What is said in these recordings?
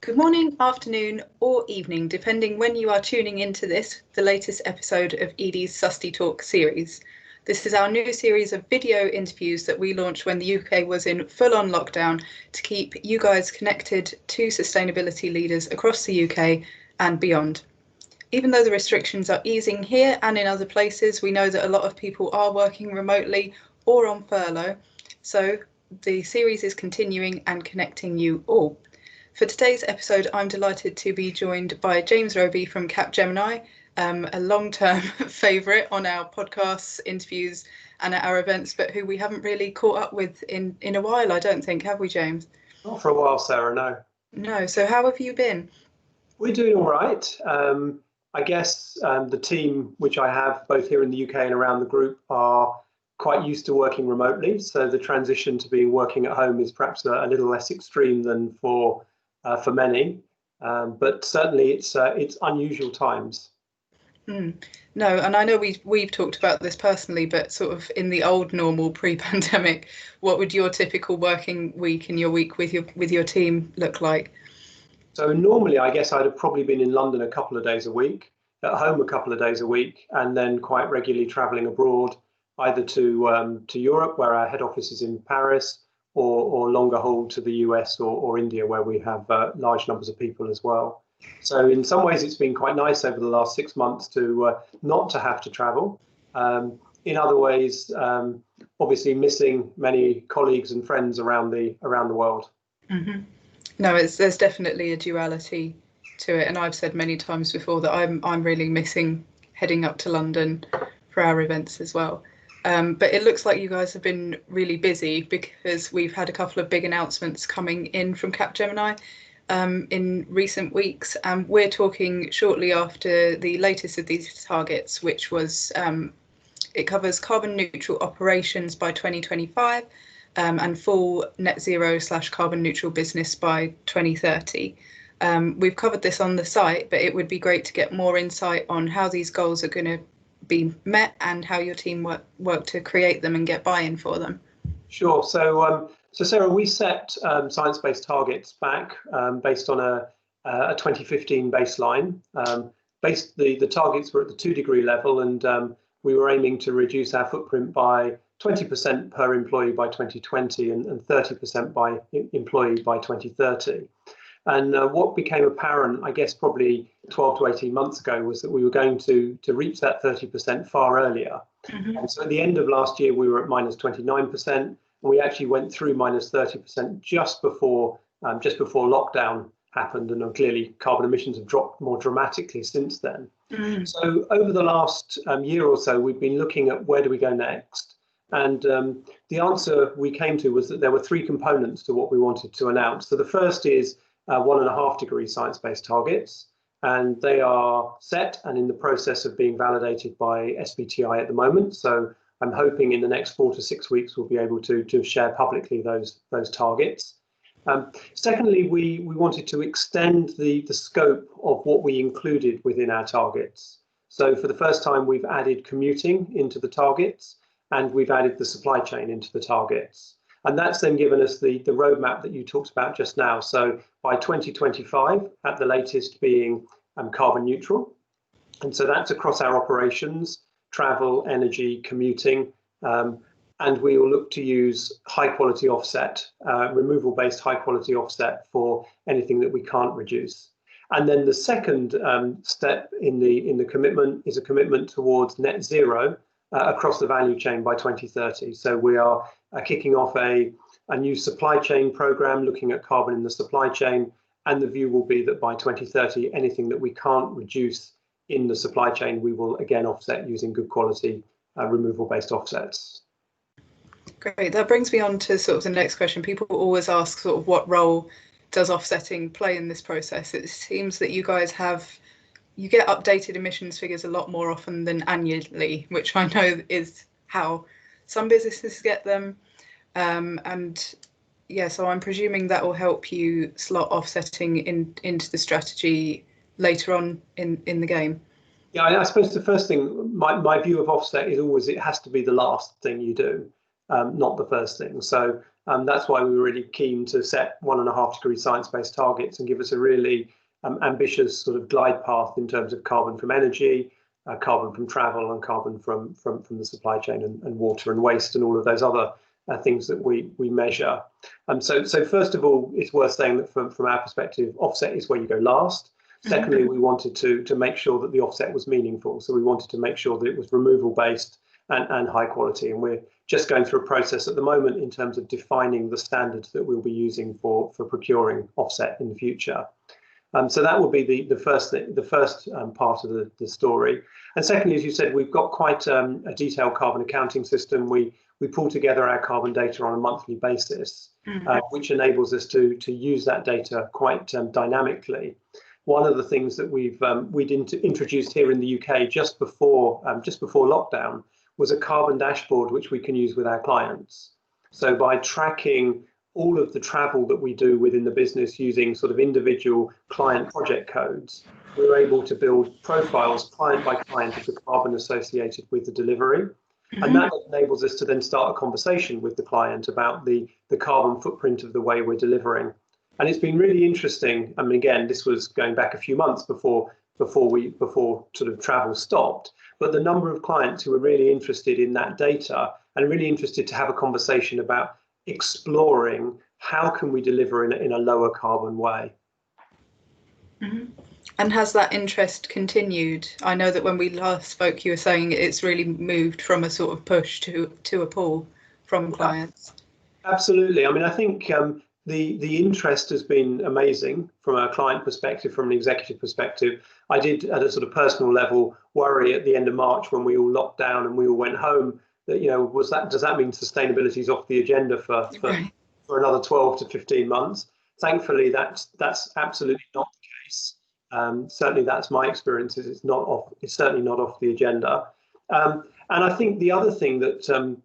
Good morning, afternoon, or evening, depending when you are tuning into this, the latest episode of Edie's Susty Talk series. This is our new series of video interviews that we launched when the UK was in full-on lockdown to keep you guys connected to sustainability leaders across the UK and beyond. Even though the restrictions are easing here and in other places, we know that a lot of people are working remotely or on furlough. So the series is continuing and connecting you all. For today's episode, I'm delighted to be joined by James Robey from Capgemini, a long-term favourite on our podcasts, interviews and at our events, but who we haven't really caught up with in a while, I don't think, have we, James? Not for a while, Sarah, no. No, so how have you been? We're doing all right. I guess the team, which I have both here in the UK and around the group, are quite used to working remotely. So the transition to being working at home is perhaps a little less extreme than for many, but certainly it's unusual times. No, and I know we've talked about this personally, but sort of in the old normal pre-pandemic, what would your typical working week and your week with your team look like? So normally, I guess I'd have probably been in London a couple of days a week, at home a couple of days a week, and then quite regularly travelling abroad, either to Europe, where our head office is in Paris, or longer haul to the US or India, where we have large numbers of people as well. So in some ways, it's been quite nice over the last 6 months to not to have to travel. In other ways, obviously missing many colleagues and friends around the world. Mm-hmm. No, there's definitely a duality to it, and I've said many times before that I'm really missing heading up to London for our events as well. But it looks like you guys have been really busy because we've had a couple of big announcements coming in from Capgemini in recent weeks, and we're talking shortly after the latest of these targets, which was it covers carbon neutral operations by 2025 and full net zero / carbon neutral business by 2030. We've covered this on the site, but it would be great to get more insight on how these goals are going to be met and how your team work to create them and get buy-in for them. Sure. So Sarah, we set science-based targets back based on a 2015 baseline. The targets were at the 2-degree level, and we were aiming to reduce our footprint by 20% per employee by 2020 and 30% by employee by 2030. And what became apparent, I guess, probably 12 to 18 months ago, was that we were going to reach that 30% far earlier. Mm-hmm. And so at the end of last year, we were at minus 29%, and we actually went through minus 30% just before lockdown happened. And clearly, carbon emissions have dropped more dramatically since then. Mm-hmm. So over the last year or so, we've been looking at where do we go next. And the answer we came to was that there were 3 components to what we wanted to announce. So the first is 1.5-degree science-based targets, and they are set and in the process of being validated by SBTi at the moment. So I'm hoping in the next 4 to 6 weeks we'll be able to share publicly those targets. Secondly, we wanted to extend the scope of what we included within our targets. So for the first time, we've added commuting into the targets, and we've added the supply chain into the targets. And that's then given us the roadmap that you talked about just now. So by 2025, at the latest, being carbon neutral. And so that's across our operations, travel, energy, commuting. And we will look to use high quality offset, removal-based high quality offset for anything that we can't reduce. And then the second step in the commitment is a commitment towards net zero across the value chain by 2030. So we are kicking off a new supply chain program looking at carbon in the supply chain, and the view will be that by 2030, anything that we can't reduce in the supply chain, we will again offset using good quality removal-based offsets. Great. That brings me on to sort of the next question. People always ask sort of what role does offsetting play in this process? It seems that you guys you get updated emissions figures a lot more often than annually, which I know is how some businesses get them. And yeah, so I'm presuming that will help you slot offsetting into the strategy later on in the game. Yeah, I suppose the first thing, my view of offset is always it has to be the last thing you do, not the first thing. So That's why we were really keen to set 1.5-degree science-based targets and give us a really ambitious sort of glide path in terms of carbon from energy, carbon from travel, and carbon from the supply chain, and water and waste, and all of those other things that we measure. So first of all, it's worth saying that from our perspective, offset is where you go last. Secondly, we wanted to make sure that the offset was meaningful. So we wanted to make sure that it was removal based and high quality. And we're just going through a process at the moment in terms of defining the standards that we'll be using for procuring offset in the future. So that will be the first part of the story. And secondly, as you said, we've got quite a detailed carbon accounting system. We pull together our carbon data on a monthly basis, which enables us to use that data quite dynamically. One of the things that we'd introduced here in the UK just before lockdown was a carbon dashboard which we can use with our clients. So by tracking all of the travel that we do within the business using sort of individual client project codes, we were able to build profiles client by client of the carbon associated with the delivery. And that enables us to then start a conversation with the client about the carbon footprint of the way we're delivering. And it's been really interesting. I mean, again, this was going back a few months before sort of travel stopped. But the number of clients who were really interested in that data and really interested to have a conversation about exploring how can we deliver in a lower carbon way. And has that interest continued? I know that when we last spoke, you were saying it's really moved from a sort of push to a pull from clients. Absolutely. I mean, I think the interest has been amazing from a client perspective, from an executive perspective. I did, at a sort of personal level, worry at the end of March when we all locked down and we all went home that, you know, does that mean sustainability is off the agenda for another 12 to 15 months? Thankfully, that's absolutely not the case. Certainly, that's my experience. It's certainly not off the agenda. And I think the other thing that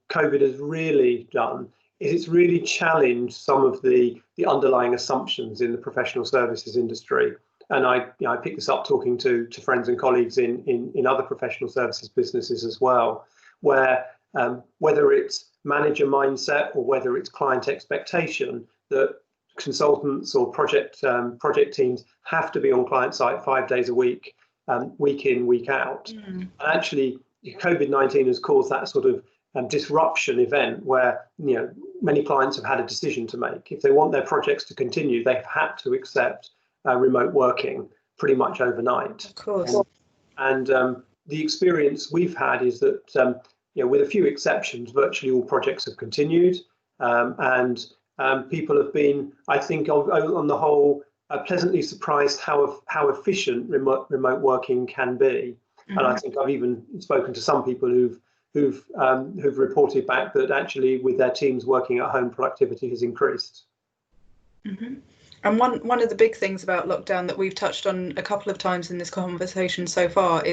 COVID has really done is it's really challenged some of the underlying assumptions in the professional services industry. And I picked this up talking to friends and colleagues in other professional services businesses as well, where whether it's manager mindset or whether it's client expectation, that consultants or project teams have to be on client site 5 days a week, week in, week out. And actually, COVID-19 has caused that sort of disruption event where, you know, many clients have had a decision to make. If they want their projects to continue, they've had to accept remote working pretty much overnight. Of course. And the experience we've had is that, you know, with a few exceptions, virtually all projects have continued, and people have been, I think, on the whole, pleasantly surprised how efficient remote working can be. And I think I've even spoken to some people who've reported back that actually with their teams working at home, productivity has increased. And one of the big things about lockdown that we've touched on a couple of times in this conversation so far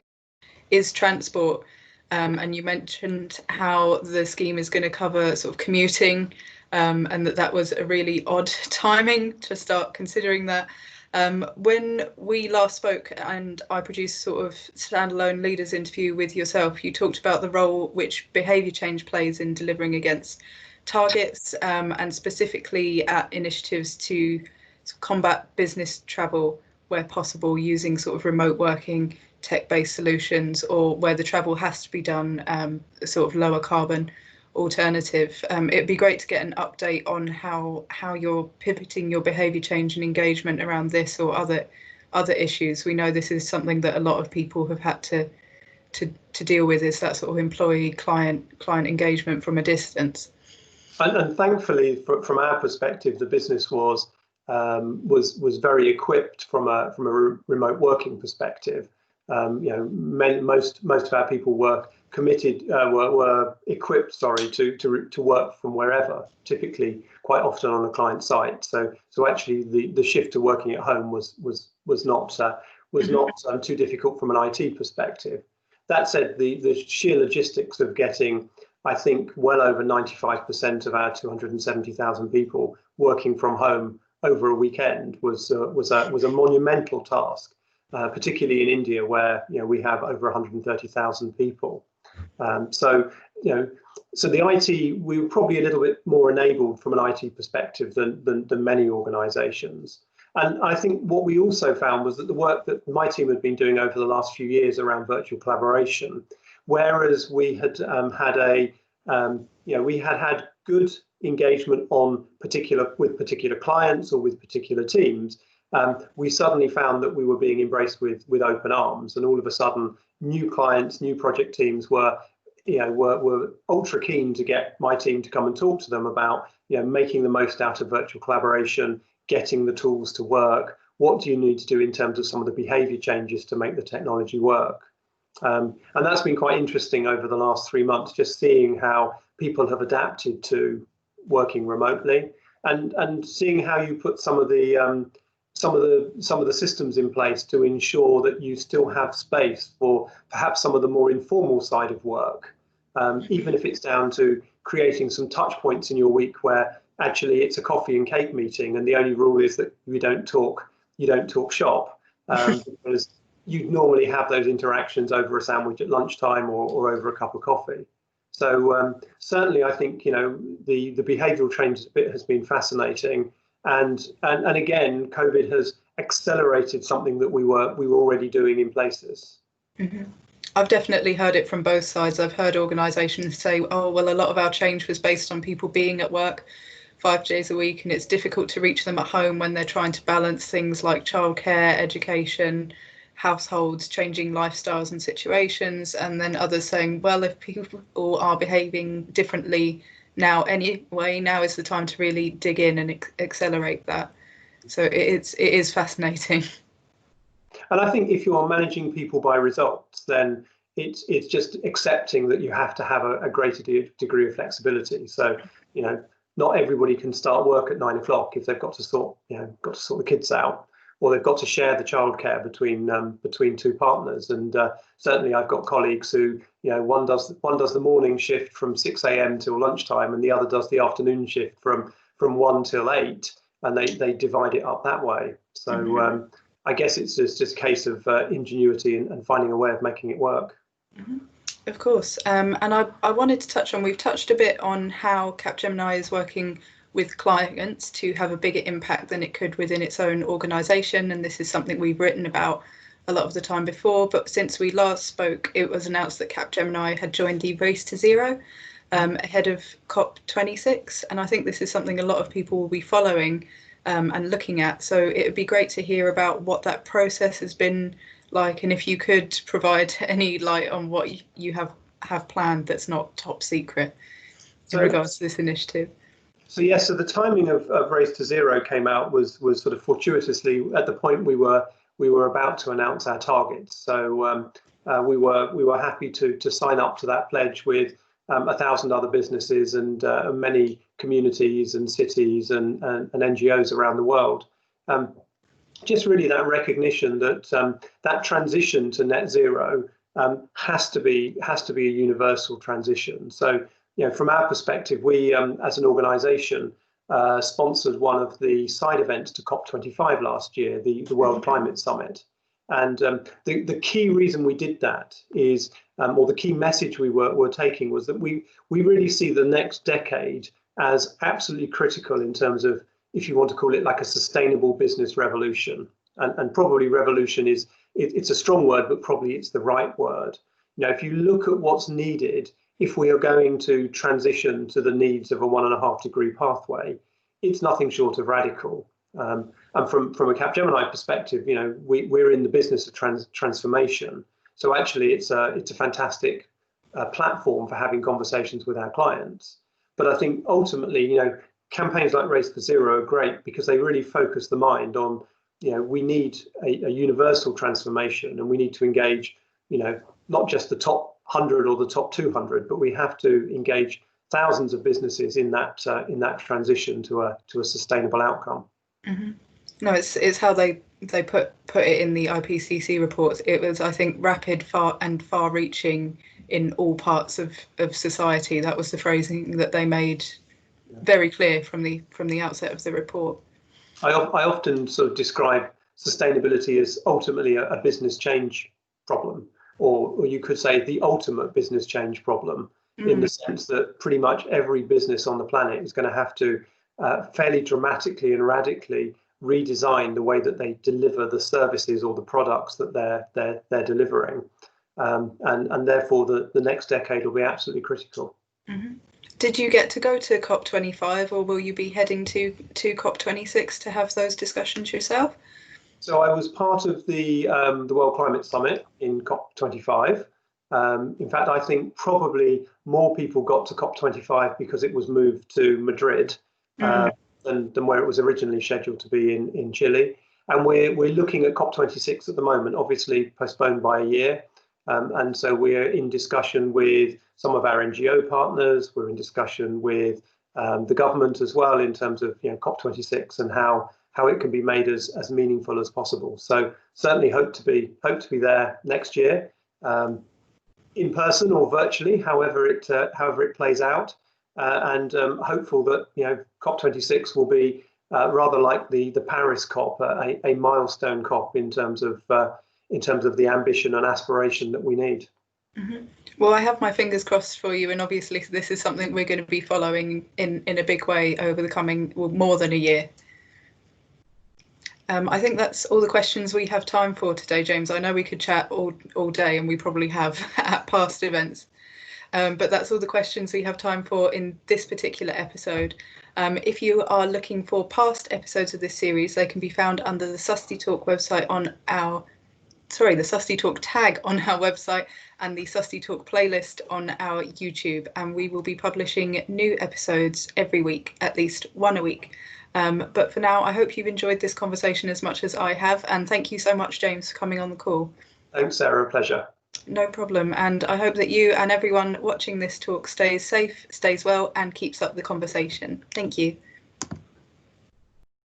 is transport. And you mentioned how the scheme is going to cover sort of commuting, and that was a really odd timing to start considering that. When we last spoke and I produced sort of standalone leaders interview with yourself, you talked about the role which behaviour change plays in delivering against targets, and specifically at initiatives to combat business travel where possible using sort of remote working, tech-based solutions, or where the travel has to be done a sort of lower carbon alternative. It'd be great to get an update on how you're pivoting your behaviour change and engagement around this or other issues. We know this is something that a lot of people have had to deal with, is that sort of employee client engagement from a distance. And thankfully, from our perspective, the business was very equipped from a remote working perspective. You know, most of our people were committed, were equipped, to work from wherever, typically quite often on a client site. So actually, the shift to working at home was not too difficult from an IT perspective. That said, the sheer logistics of getting, I think, well over 95% of our 270,000 people working from home over a weekend was a monumental task, particularly in India, where, you know, we have over 130,000 people. So, you know, so the IT, we were probably a little bit more enabled from an IT perspective than many organisations. And I think what we also found was that the work that my team had been doing over the last few years around virtual collaboration, whereas we had we had good engagement on with particular clients or with particular teams, we suddenly found that we were being embraced with open arms, and all of a sudden, new clients, new project teams were ultra keen to get my team to come and talk to them about making the most out of virtual collaboration, getting the tools to work. What do you need to do in terms of some of the behaviour changes to make the technology work? And that's been quite interesting over the last 3 months, just seeing how people have adapted to working remotely, and seeing how you put some of the systems in place to ensure that you still have space for perhaps some of the more informal side of work, even if it's down to creating some touch points in your week where actually it's a coffee and cake meeting, and the only rule is that you don't talk shop, because you'd normally have those interactions over a sandwich at lunchtime or over a cup of coffee. So certainly, I think the behavioural change bit has been fascinating, and again, COVID has accelerated something that we were already doing in places. Mm-hmm. I've definitely heard it from both sides. I've heard organisations say, "Oh, well, a lot of our change was based on people being at work 5 days a week, and it's difficult to reach them at home when they're trying to balance things like childcare, education, households, changing lifestyles and situations." And then others saying, well, if people are behaving differently now anyway, now is the time to really dig in and accelerate that. So it is fascinating. And I think if you are managing people by results, then it's just accepting that you have to have a greater degree of flexibility. So not everybody can start work at 9 o'clock if they've got to sort the kids out, or they've got to share the childcare between two partners. And certainly, I've got colleagues who, one does the morning shift from 6 a.m. till lunchtime, and the other does the afternoon shift from 1 till 8, and they divide it up that way. So mm-hmm. I guess it's just a case of ingenuity and finding a way of making it work. Mm-hmm. Of course. And I wanted to touch on, we've touched a bit on how Capgemini is working with clients to have a bigger impact than it could within its own organisation. And this is something we've written about a lot of the time before. But since we last spoke, it was announced that Capgemini had joined the Race to Zero ahead of COP26. And I think this is something a lot of people will be following and looking at. So it would be great to hear about what that process has been like, and if you could provide any light on what you have planned that's not top secret in regards to this initiative. So yes, so the timing of Race to Zero came out was sort of fortuitously at the point we were about to announce our targets. So we were happy to sign up to that pledge with 1,000 other businesses and many communities and cities and NGOs around the world. Just really that recognition that that transition to net zero has to be a universal transition. So from our perspective, we as an organisation sponsored one of the side events to COP25 last year, the World Climate Summit. And the key reason we did that is, or the key message we were taking was that we really see the next decade as absolutely critical in terms of, if you want to call it like a sustainable business revolution. And probably revolution it's a strong word, but probably it's the right word. If you look at what's needed, if we are going to transition to the needs of a 1.5 degree pathway, it's nothing short of radical. And from a Capgemini perspective, we're in the business of transformation. So actually, it's a fantastic platform for having conversations with our clients. But I think ultimately, campaigns like Race to Zero are great because they really focus the mind on, we need a universal transformation, and we need to engage, not just the top 100 or the top 200, but we have to engage thousands of businesses in that transition to a sustainable outcome. Mm-hmm. No, it's how they put it in the IPCC reports. It was, I think, rapid, far-reaching in all parts of society. That was the phrasing that they made very clear from the outset of the report. I often sort of describe sustainability as ultimately a business change problem, or you could say the ultimate business change problem. in the sense that pretty much every business on the planet is going to have to fairly dramatically and radically redesign the way that they deliver the services or the products that they're delivering, and therefore the next decade will be absolutely critical. Mm-hmm. Did you get to go to COP25, or will you be heading to COP26 to have those discussions yourself? So I was part of the World Climate Summit in COP25. In fact, I think probably more people got to COP25 because it was moved to Madrid than where it was originally scheduled to be in Chile. And we're looking at COP26 at the moment, obviously postponed by a year. And so we're in discussion with some of our NGO partners. We're in discussion with the government as well in terms of COP26 and how it can be made as meaningful as possible. So certainly hope to be there next year, in person or virtually, however it plays out, and hopeful that COP26 will be rather like the Paris COP, a milestone COP in terms of the ambition and aspiration that we need. Mm-hmm. Well, I have my fingers crossed for you, and obviously this is something we're going to be following in a big way over the coming, well, more than a year. I think that's all the questions we have time for today, James. I know we could chat all day, and we probably have at past events, but that's all the questions we have time for in this particular episode. If you are looking for past episodes of this series, they can be found under the Susty Talk website on the Susty Talk tag on our website and the Susty Talk playlist on our YouTube. And we will be publishing new episodes every week, at least one a week. But for now, I hope you've enjoyed this conversation as much as I have. And thank you so much, James, for coming on the call. Thanks, Sarah. A pleasure. No problem. And I hope that you and everyone watching this talk stays safe, stays well, and keeps up the conversation. Thank you.